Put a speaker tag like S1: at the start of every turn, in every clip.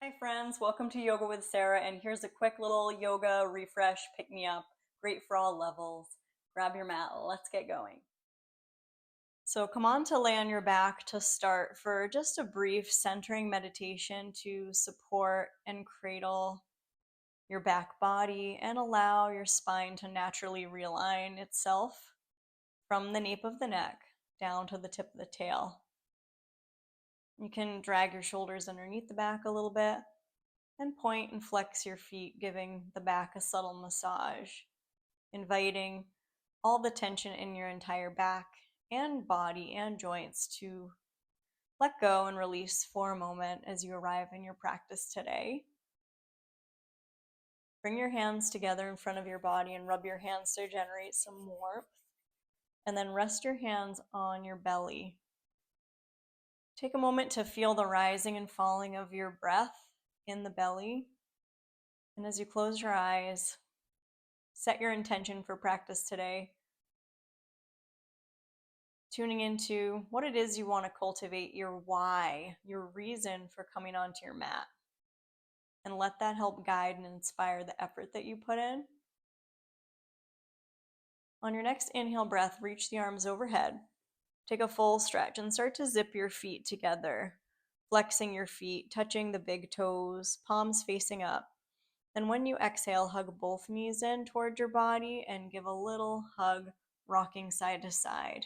S1: Hi friends, welcome to Yoga with Sarah, and here's a quick little yoga refresh, pick me up, great for all levels. Grab your mat, let's get going. So come on to lay on your back to start for just a brief centering meditation to support and cradle your back body and allow your spine to naturally realign itself from the nape of the neck down to the tip of the tail. You can drag your shoulders underneath the back a little bit and point and flex your feet, giving the back a subtle massage, inviting all the tension in your entire back and body and joints to let go and release for a moment as you arrive in your practice today. Bring your hands together in front of your body and rub your hands to generate some warmth. And then rest your hands on your belly. Take a moment to feel the rising and falling of your breath in the belly. And as you close your eyes, set your intention for practice today, tuning into what it is you want to cultivate, your why, your reason for coming onto your mat. And let that help guide and inspire the effort that you put in. On your next inhale breath, reach the arms overhead. Take a full stretch and start to zip your feet together, flexing your feet, touching the big toes, palms facing up. Then when you exhale, hug both knees in towards your body and give a little hug, rocking side to side.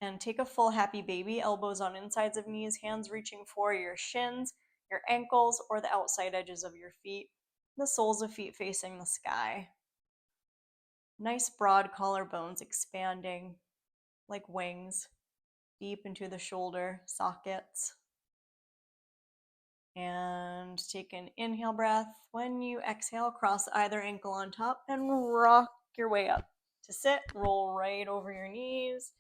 S1: And take a full happy baby, elbows on insides of knees, hands reaching for your shins, your ankles, or the outside edges of your feet, the soles of feet facing the sky. Nice broad collarbones expanding like wings deep into the shoulder sockets. And take an inhale breath. When you exhale, cross either ankle on top and rock your way up to sit. Roll right over your knees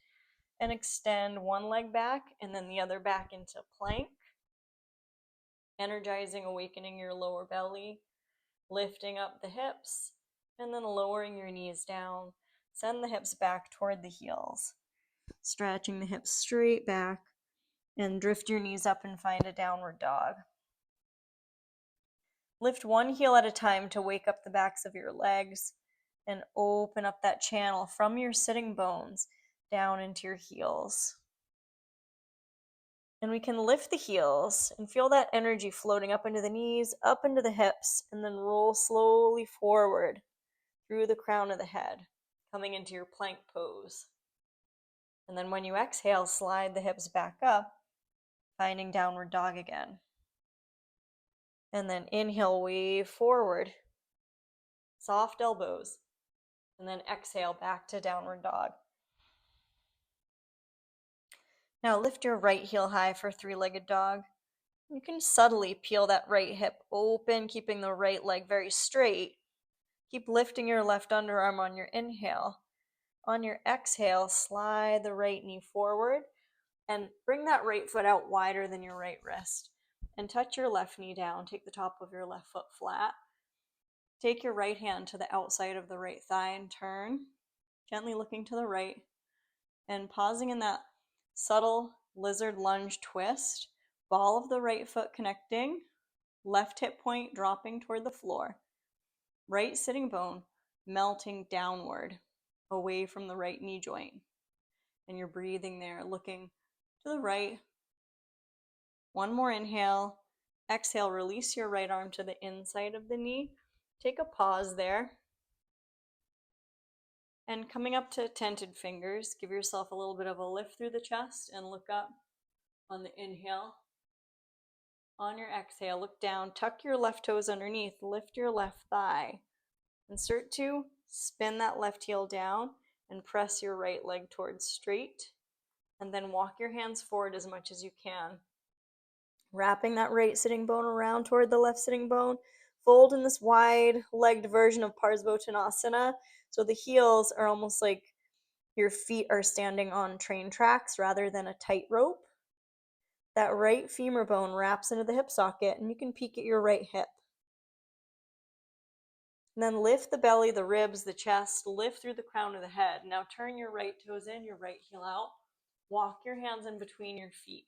S1: and extend one leg back and then the other back into plank. Energizing, awakening your lower belly, lifting up the hips, and then lowering your knees down. Send the hips back toward the heels. Stretching the hips straight back and drift your knees up and find a downward dog. Lift one heel at a time to wake up the backs of your legs and open up that channel from your sitting bones down into your heels. And we can lift the heels and feel that energy floating up into the knees, up into the hips, and then roll slowly forward through the crown of the head, coming into your plank pose. And then when you exhale, slide the hips back up, finding downward dog again. And then inhale, wave forward, soft elbows, and then exhale back to downward dog. Now lift your right heel high for three-legged dog. You can subtly peel that right hip open, keeping the right leg very straight. Keep lifting your left underarm on your inhale. On your exhale, slide the right knee forward and bring that right foot out wider than your right wrist. And touch your left knee down. Take the top of your left foot flat. Take your right hand to the outside of the right thigh and turn, gently looking to the right. And pausing in that subtle lizard lunge twist, ball of the right foot connecting, left hip point dropping toward the floor, right sitting bone melting downward away from the right knee joint. And you're breathing there, looking to the right. One more inhale. Exhale, release your right arm to the inside of the knee. Take a pause there. And coming up to tented fingers, give yourself a little bit of a lift through the chest and look up on the inhale. On your exhale, look down, tuck your left toes underneath, lift your left thigh, and start to spin that left heel down and press your right leg towards straight. And then walk your hands forward as much as you can. Wrapping that right sitting bone around toward the left sitting bone. Fold in this wide-legged version of Parsvottanasana. So the heels are almost like your feet are standing on train tracks rather than a tightrope. That right femur bone wraps into the hip socket, and you can peek at your right hip. And then lift the belly, the ribs, the chest, lift through the crown of the head. Now turn your right toes in, your right heel out. Walk your hands in between your feet.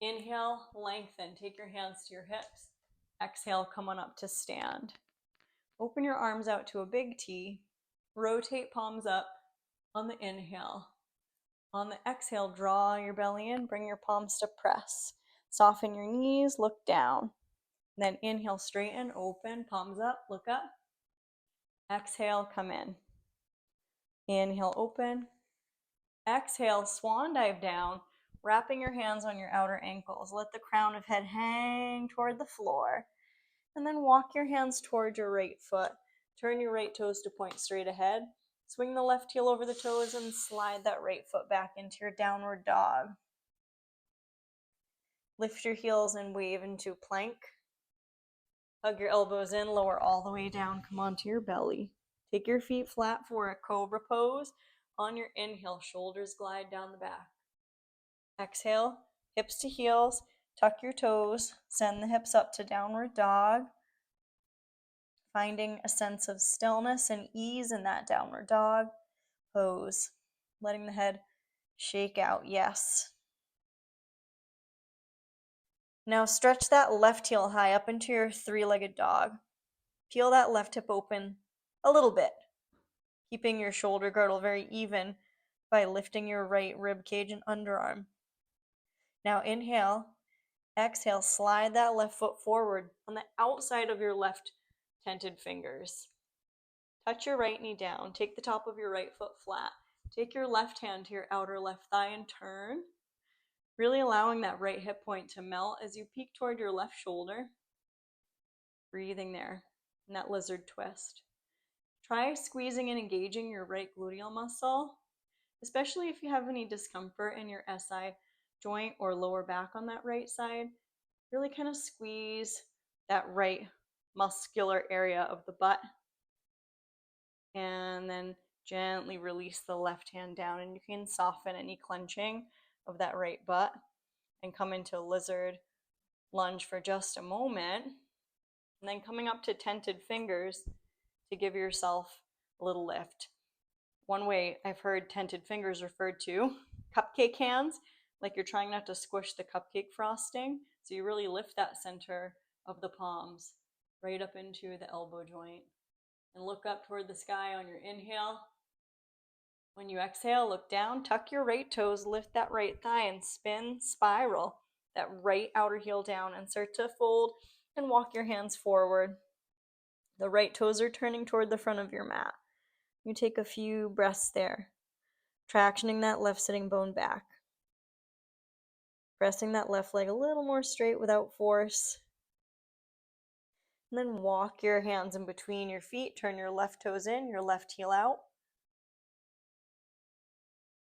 S1: Inhale, lengthen. Take your hands to your hips. Exhale, come on up to stand. Open your arms out to a big T. Rotate palms up on the inhale. On the exhale, draw your belly in, bring your palms to press. Soften your knees, look down. Then inhale, straighten, open, palms up, look up. Exhale, come in. Inhale, open. Exhale, swan dive down, wrapping your hands on your outer ankles. Let the crown of head hang toward the floor. And then walk your hands toward your right foot. Turn your right toes to point straight ahead. Swing the left heel over the toes and slide that right foot back into your downward dog. Lift your heels and wave into plank. Hug your elbows in, lower all the way down, come onto your belly. Take your feet flat for a cobra pose. On your inhale, shoulders glide down the back. Exhale, hips to heels, tuck your toes, send the hips up to downward dog. Finding a sense of stillness and ease in that downward dog pose. Letting the head shake out, yes. Now stretch that left heel high up into your three-legged dog. Peel that left hip open a little bit, keeping your shoulder girdle very even by lifting your right rib cage and underarm. Now inhale, exhale, slide that left foot forward on the outside of your left tented fingers. Touch your right knee down, take the top of your right foot flat. Take your left hand to your outer left thigh and turn, really allowing that right hip point to melt as you peek toward your left shoulder. Breathing there in that lizard twist. Try squeezing and engaging your right gluteal muscle, especially if you have any discomfort in your SI joint or lower back on that right side. Really kind of squeeze that right muscular area of the butt. And then gently release the left hand down, and you can soften any clenching of that right butt and come into lizard lunge for just a moment. And then coming up to tented fingers to give yourself a little lift. One way I've heard tented fingers referred to, cupcake hands, like you're trying not to squish the cupcake frosting. So you really lift that center of the palms right up into the elbow joint. And look up toward the sky on your inhale. When you exhale, look down, tuck your right toes, lift that right thigh and spin, spiral that right outer heel down and start to fold and walk your hands forward. The right toes are turning toward the front of your mat. You take a few breaths there, tractioning that left sitting bone back. Pressing that left leg a little more straight without force. And then walk your hands in between your feet. Turn your left toes in, your left heel out.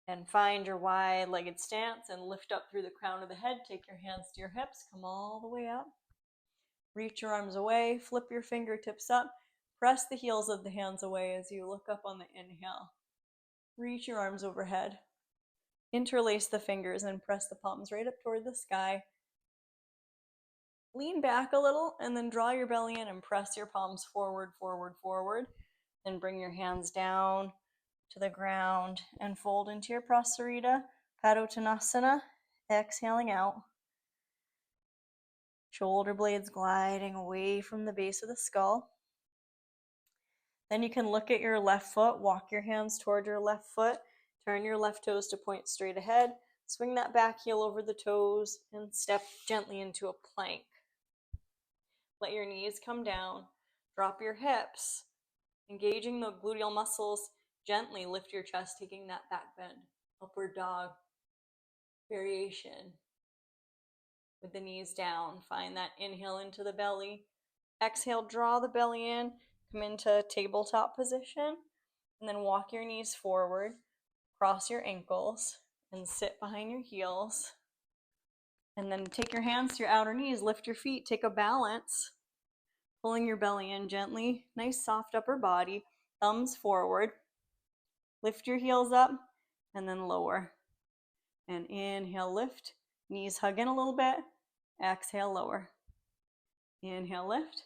S1: And find your wide-legged stance and lift up through the crown of the head. Take your hands to your hips. Come all the way up. Reach your arms away. Flip your fingertips up. Press the heels of the hands away as you look up on the inhale. Reach your arms overhead. Interlace the fingers and press the palms right up toward the sky. Lean back a little and then draw your belly in and press your palms forward, forward, forward. Then bring your hands down to the ground and fold into your Prasarita, Padottanasana, exhaling out. Shoulder blades gliding away from the base of the skull. Then you can look at your left foot, walk your hands toward your left foot, turn your left toes to point straight ahead, swing that back heel over the toes, and step gently into a plank. Let your knees come down, drop your hips, engaging the gluteal muscles, gently lift your chest, taking that back bend. Upward dog variation. With the knees down, find that inhale into the belly. Exhale, draw the belly in, come into tabletop position, and then walk your knees forward, cross your ankles, and sit behind your heels. And then take your hands to your outer knees, lift your feet, take a balance, pulling your belly in gently, nice soft upper body, thumbs forward. Lift your heels up, and then lower. And inhale, lift, knees hug in a little bit, exhale, lower. Inhale, lift,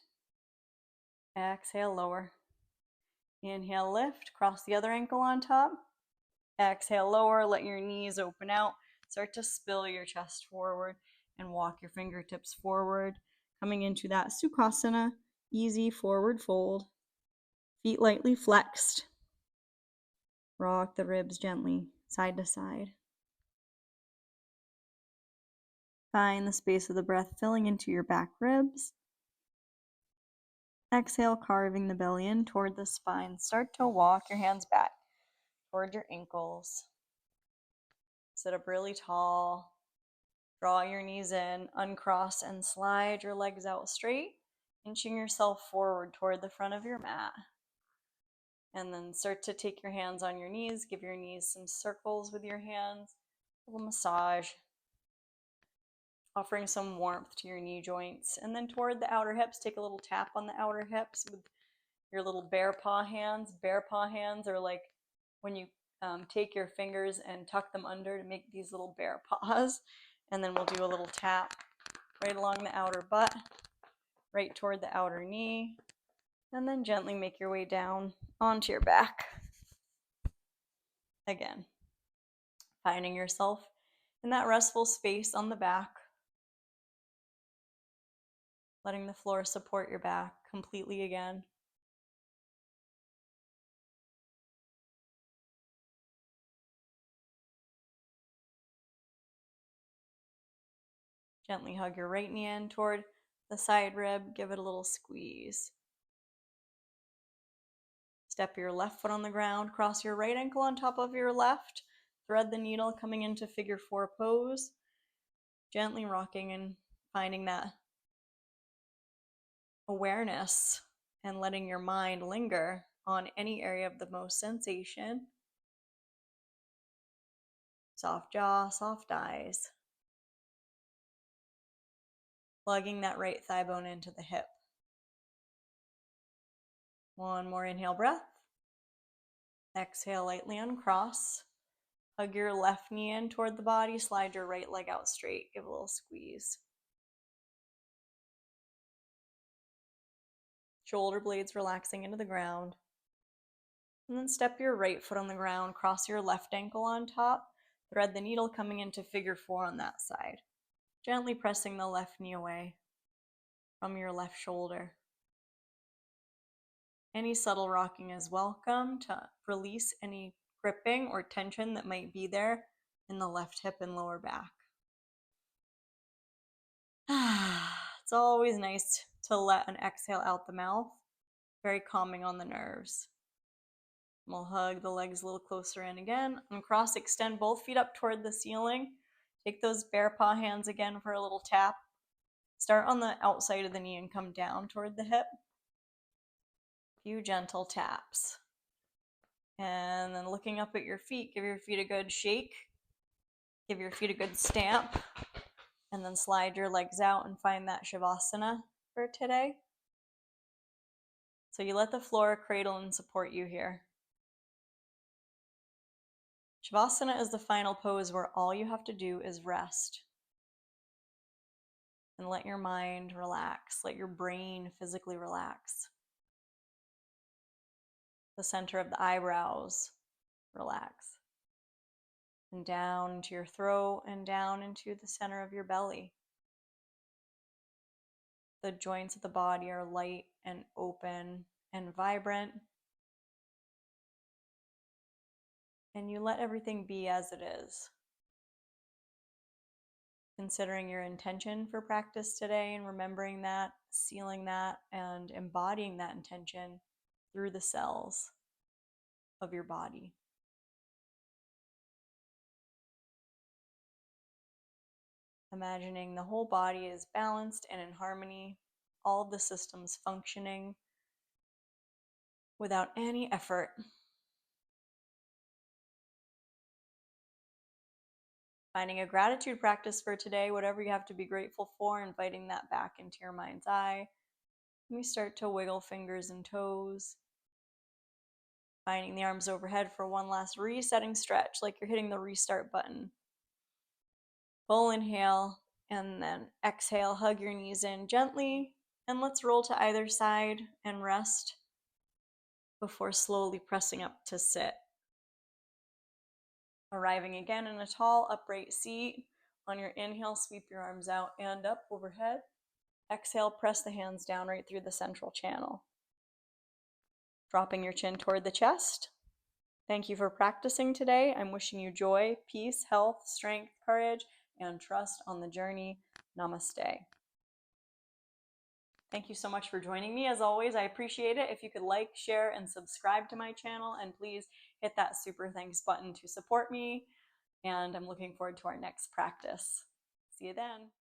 S1: exhale, lower. Inhale, lift, cross the other ankle on top. Exhale, lower, let your knees open out. Start to spill your chest forward. and walk your fingertips forward, coming into that Sukhasana, easy forward fold, feet lightly flexed. Rock the ribs gently, side to side. Find the space of the breath filling into your back ribs. Exhale, carving the belly in toward the spine. Start to walk your hands back toward your ankles. Sit up really tall. Draw your knees in, uncross and slide your legs out straight, inching yourself forward toward the front of your mat. And then start to take your hands on your knees, give your knees some circles with your hands, a little massage, offering some warmth to your knee joints. And then toward the outer hips, take a little tap on the outer hips with your little bear paw hands. Bear paw hands are like when you take your fingers and tuck them under to make these little bear paws. And then we'll do a little tap right along the outer butt, right toward the outer knee, and then gently make your way down onto your back. Again, finding yourself in that restful space on the back, letting the floor support your back completely again. Gently hug your right knee in toward the side rib, give it a little squeeze. Step your left foot on the ground, cross your right ankle on top of your left, thread the needle coming into figure 4 pose, gently rocking and finding that awareness and letting your mind linger on any area of the most sensation. Soft jaw, soft eyes. Plugging that right thigh bone into the hip. One more inhale breath. Exhale, lightly uncross. Hug your left knee in toward the body, slide your right leg out straight, give a little squeeze. Shoulder blades relaxing into the ground. And then step your right foot on the ground, cross your left ankle on top, thread the needle coming into figure 4 on that side. Gently pressing the left knee away from your left shoulder. Any subtle rocking is welcome to release any gripping or tension that might be there in the left hip and lower back. It's always nice to let an exhale out the mouth, very calming on the nerves. We'll hug the legs a little closer in again. Uncross, extend both feet up toward the ceiling. Take those bear paw hands again for a little tap. Start on the outside of the knee and come down toward the hip. A few gentle taps. And then looking up at your feet, give your feet a good shake. Give your feet a good stamp. And then slide your legs out and find that Shavasana for today. So you let the floor cradle and support you here. Shavasana is the final pose where all you have to do is rest. And let your mind relax, let your brain physically relax. The center of the eyebrows relax. And down into your throat and down into the center of your belly. The joints of the body are light and open and vibrant. And you let everything be as it is. Considering your intention for practice today and remembering that, sealing that, and embodying that intention through the cells of your body. Imagining the whole body is balanced and in harmony, all of the systems functioning without any effort. Finding a gratitude practice for today, whatever you have to be grateful for, inviting that back into your mind's eye. And we start to wiggle fingers and toes. Finding the arms overhead for one last resetting stretch, like you're hitting the restart button. Full inhale, and then exhale, hug your knees in gently, and let's roll to either side and rest before slowly pressing up to sit. Arriving again in a tall upright seat, On your inhale, sweep your arms out and up overhead. Exhale, press the hands down right through the central channel. Dropping your chin toward the chest. Thank you for practicing today. I'm wishing you joy, peace, health, strength, courage, and trust on the journey. Namaste. Thank you so much for joining me. As always, I appreciate it. If you could like, share, and subscribe to my channel, and please hit that super thanks button to support me. And I'm looking forward to our next practice. See you then.